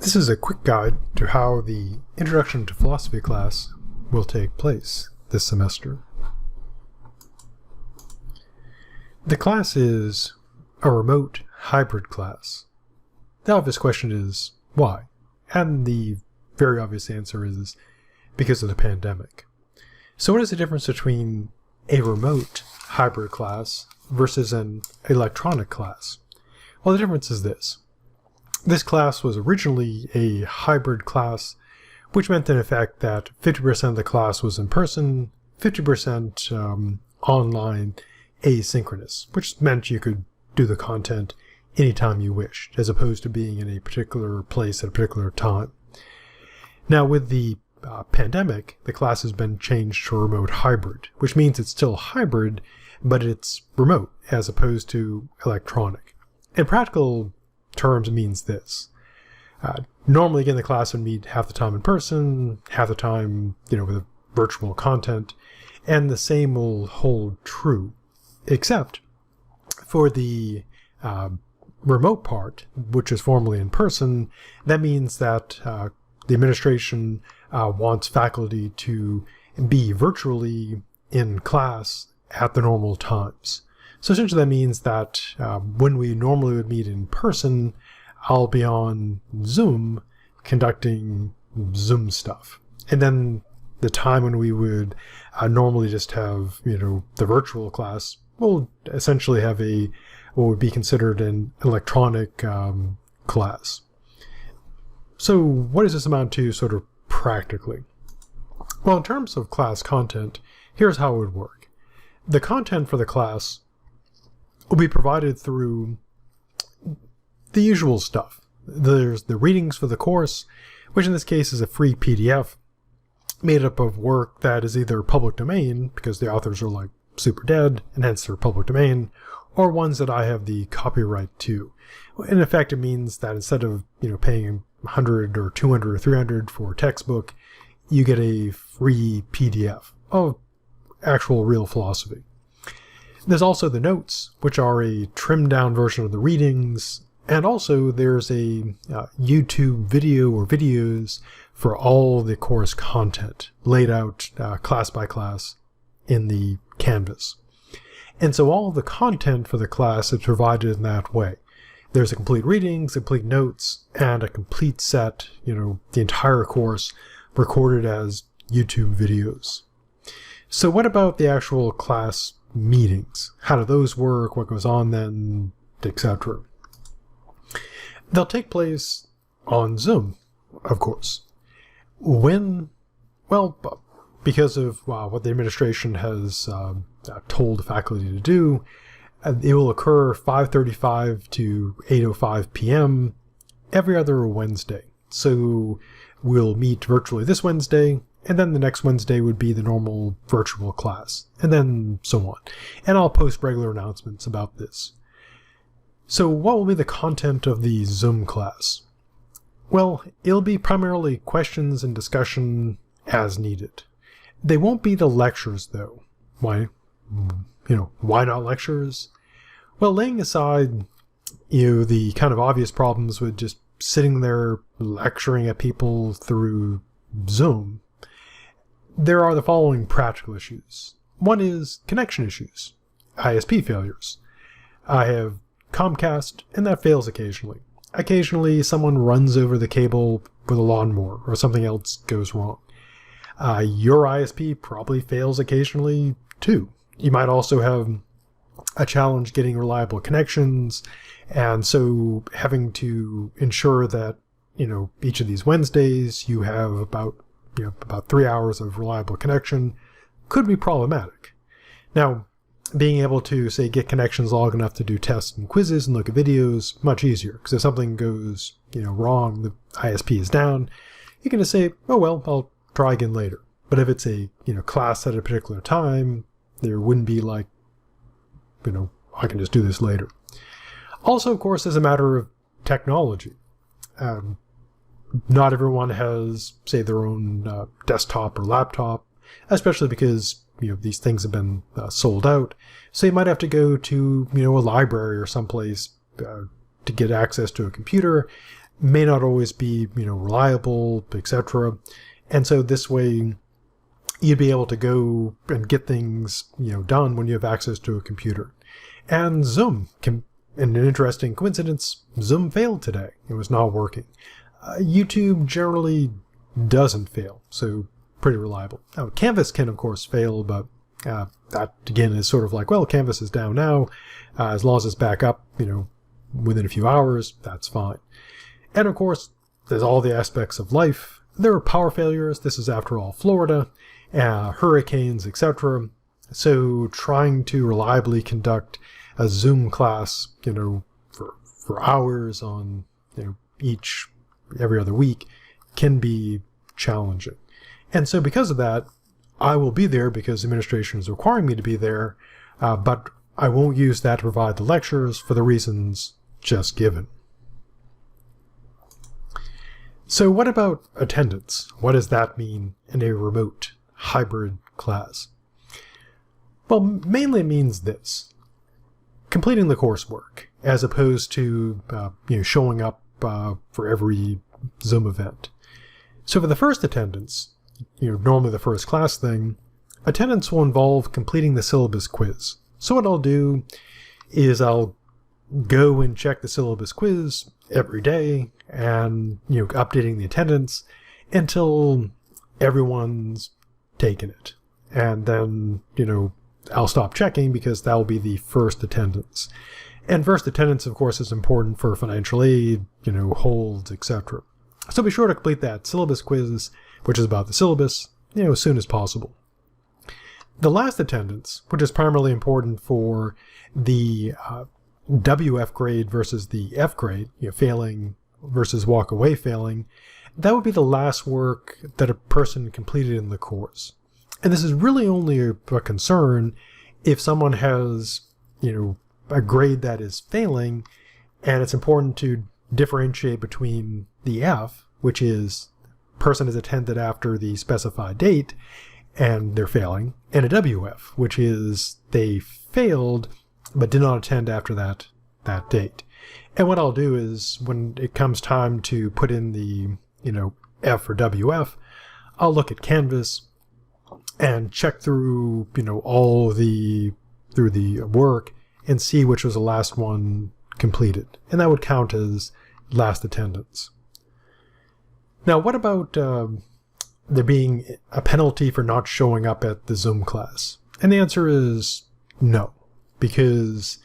This is a quick guide to how the Introduction to Philosophy class will take place this semester. The class is a remote hybrid class. The obvious question is, why? And the very obvious answer is because of the pandemic. So what is the difference between a remote hybrid class versus an electronic class? Well, the difference is this. This class was originally a hybrid class, which meant in effect that 50% of the class was in person, 50% online asynchronous, which meant you could do the content anytime you wished, as opposed to being in a particular place at a particular time. Now with the pandemic, the class has been changed to a remote hybrid, which means it's still hybrid, but it's remote as opposed to electronic. In practical terms, it means this. Normally, again, the class would meet half the time in person, half the time, with virtual content, and the same will hold true, except for the remote part, which is formally in person. That means that the administration wants faculty to be virtually in class at the normal times. So essentially that means that when we normally would meet in person, I'll be on Zoom conducting Zoom stuff. And then the time when we would normally just have, the virtual class, we'll essentially have what would be considered an electronic class. So what does this amount to sort of practically? Well, in terms of class content, here's how it would work. The content for the class will be provided through the usual stuff. There's the readings for the course, which in this case is a free PDF made up of work that is either public domain, because the authors are like super dead, and hence they're public domain, or ones that I have the copyright to. In effect, it means that instead of paying 100 or 200 or 300 for a textbook, you get a free PDF of actual real philosophy. There's also the notes, which are a trimmed down version of the readings, and also there's a YouTube video or videos for all the course content laid out class by class in the Canvas. And so all the content for the class is provided in that way. There's a complete readings, complete notes, and a complete set, the entire course recorded as YouTube videos. So what about the actual class meetings? How do those work? What goes on then, etc.? They'll take place on Zoom, of course. Because of what the administration has told the faculty to do, it will occur 5:35 to 8:05 p.m. every other Wednesday. So we'll meet virtually this Wednesday, and then the next Wednesday would be the normal virtual class, and then so on. And I'll post regular announcements about this. So what will be the content of the Zoom class? Well, it'll be primarily questions and discussion as needed. They won't be the lectures, though. Why? Why not lectures? Well, laying aside, the kind of obvious problems with just sitting there lecturing at people through Zoom, there are the following practical issues. One is connection issues, ISP failures. I have Comcast, and that fails occasionally. Occasionally, someone runs over the cable with a lawnmower, or something else goes wrong. Your ISP probably fails occasionally, too. You might also have a challenge getting reliable connections, and so having to ensure that, each of these Wednesdays you have about 3 hours of reliable connection could be problematic. Now, being able to, say, get connections long enough to do tests and quizzes and look at videos, much easier, because if something goes, wrong, the ISP is down, you can just say, oh well, I'll try again later. But if it's a, class at a particular time, there wouldn't be like, I can just do this later. Also, of course, as a matter of technology. Not everyone has, say, their own desktop or laptop, especially because these things have been sold out. So you might have to go to, a library or someplace to get access to a computer. may not always be, reliable, etc. And so this way, you'd be able to go and get things, done when you have access to a computer. And Zoom, in an interesting coincidence, Zoom failed today. It was not working. YouTube generally doesn't fail, so pretty reliable. Now, Canvas can, of course, fail, but that, again, is sort of like, well, Canvas is down now. As long as it's back up, within a few hours, that's fine. And, of course, there's all the aspects of life. There are power failures. This is, after all, Florida, hurricanes, etc. So trying to reliably conduct a Zoom class, for hours on, every other week can be challenging. And so because of that, I will be there because administration is requiring me to be there, but I won't use that to provide the lectures for the reasons just given. So what about attendance? What does that mean in a remote hybrid class? Well, mainly it means this: completing the coursework, as opposed to showing up for every Zoom event. So for the first attendance, normally the first class thing, attendance will involve completing the syllabus quiz. So what I'll do is I'll go and check the syllabus quiz every day and, updating the attendance until everyone's taken it. And then, I'll stop checking because that will be the first attendance. And first attendance, of course, is important for financial aid, holds, etc. So be sure to complete that syllabus quiz, which is about the syllabus, as soon as possible. The last attendance, which is primarily important for the WF grade versus the F grade, failing versus walk away failing, that would be the last work that a person completed in the course. And this is really only a concern if someone has, a grade that is failing, and it's important to differentiate between the F, which is person is attended after the specified date and they're failing, and a WF, which is they failed but did not attend after that date. And what I'll do is when it comes time to put in the, F or WF, I'll look at Canvas and check through, all through the work and see which was the last one completed. And that would count as last attendance. Now, what about there being a penalty for not showing up at the Zoom class? And the answer is no, because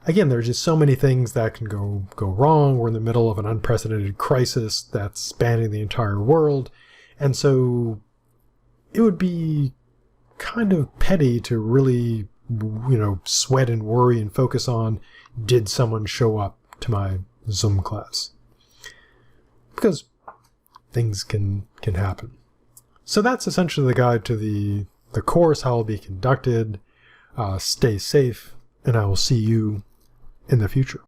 again, there's just so many things that can go wrong. We're in the middle of an unprecedented crisis that's spanning the entire world. And so it would be kind of petty to really, sweat and worry and focus on, did someone show up to my Zoom class? Because things can happen. So that's essentially the guide to the course, how it will be conducted. Stay safe, and I will see you in the future.